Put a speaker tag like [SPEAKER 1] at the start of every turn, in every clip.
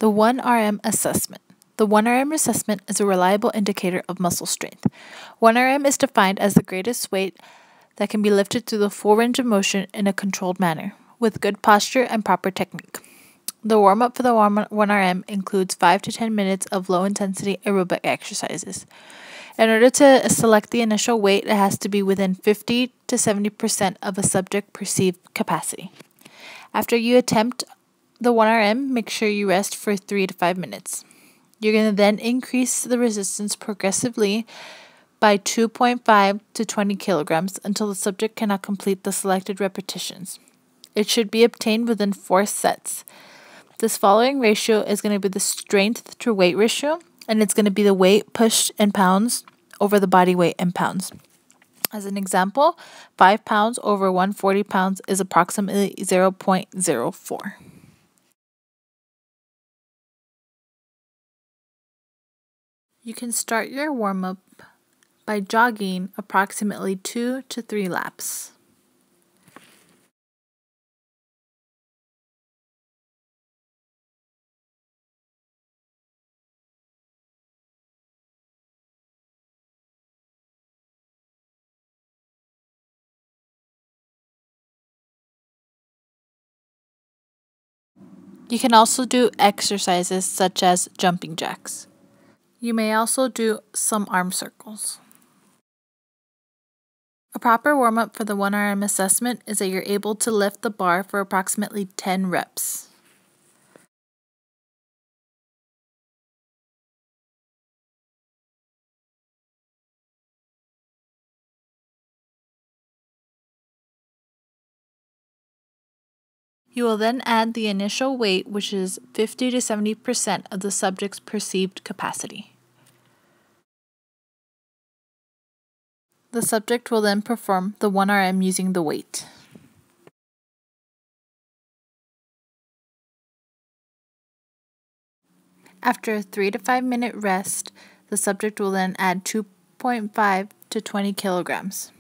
[SPEAKER 1] The 1RM assessment. The 1RM assessment is a reliable indicator of muscle strength. 1RM is defined as the greatest weight that can be lifted through the full range of motion in a controlled manner, with good posture and proper technique. The warm-up for the 1RM includes 5 to 10 minutes of low-intensity aerobic exercises. In order to select the initial weight, it has to be within 50 to 70% of a subject perceived capacity. After you attempt the 1RM, make sure you rest for 3 to 5 minutes. You're going to then increase the resistance progressively by 2.5 to 20 kilograms until the subject cannot complete the selected repetitions. It should be obtained within 4 sets. This following ratio is going to be the strength to weight ratio, and it's going to be the weight pushed in pounds over the body weight in pounds. As an example, 5 pounds over 140 pounds is approximately 0.04. You can start your warm-up by jogging approximately 2 to 3 laps. You can also do exercises such as jumping jacks. You may also do some arm circles. A proper warm-up for the 1RM assessment is that you're able to lift the bar for approximately 10 reps. You will then add the initial weight, which is 50 to 70% of the subject's perceived capacity. The subject will then perform the 1RM using the weight. After a 3 to 5 minute rest, the subject will then add 2.5 to 20 kilograms.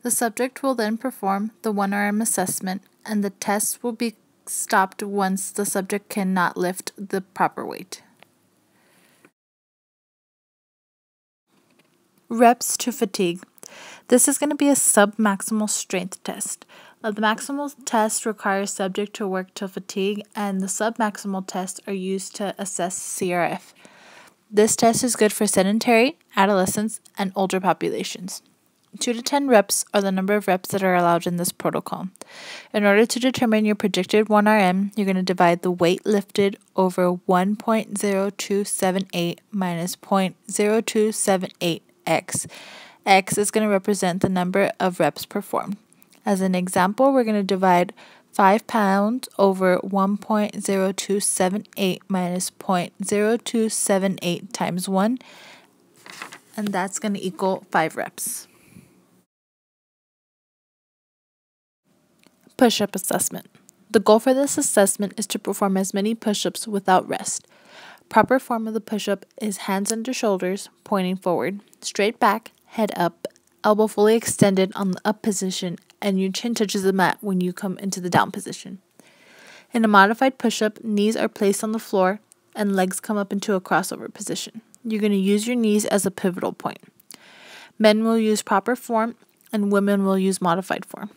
[SPEAKER 1] The subject will then perform the 1RM assessment, and the test will be stopped once the subject cannot lift the proper weight. Reps to fatigue. This is going to be a submaximal strength test. The maximal test requires subject to work till fatigue, and the submaximal tests are used to assess CRF. This test is good for sedentary, adolescents, and older populations. 2 to 10 reps are the number of reps that are allowed in this protocol. In order to determine your predicted 1RM, you're going to divide the weight lifted over 1.0278 minus 0.0278x. X is going to represent the number of reps performed. As an example, we're going to divide 5 pounds over 1.0278 minus 0.0278 times 1, and that's going to equal 5 reps. Push-up assessment. The goal for this assessment is to perform as many push-ups without rest. Proper form of the push-up is hands under shoulders, pointing forward, straight back, head up, elbow fully extended on the up position, and your chin touches the mat when you come into the down position. In a modified push-up, knees are placed on the floor and legs come up into a crossover position. You're going to use your knees as a pivotal point. Men will use proper form and women will use modified form.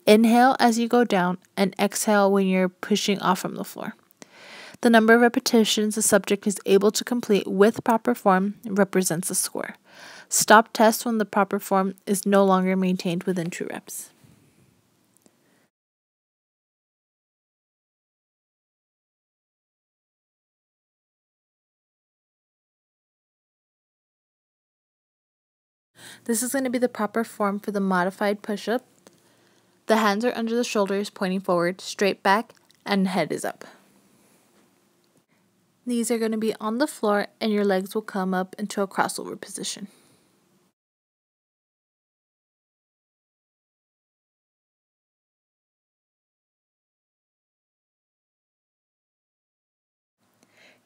[SPEAKER 1] Inhale as you go down and exhale when you're pushing off from the floor. The number of repetitions the subject is able to complete with proper form represents a score. Stop test when the proper form is no longer maintained within 2 reps. This is going to be the proper form for the modified push-up. The hands are under the shoulders, pointing forward, straight back, and head is up. Knees are going to be on the floor, and your legs will come up into a crossover position.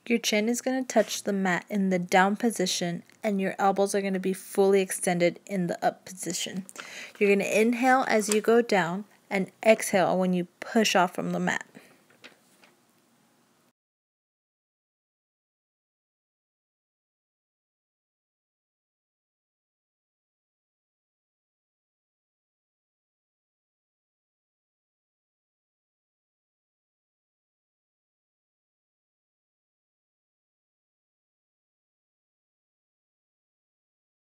[SPEAKER 1] Your chin is going to touch the mat in the down position, and your elbows are going to be fully extended in the up position. You're going to inhale as you go down and exhale when you push off from the mat.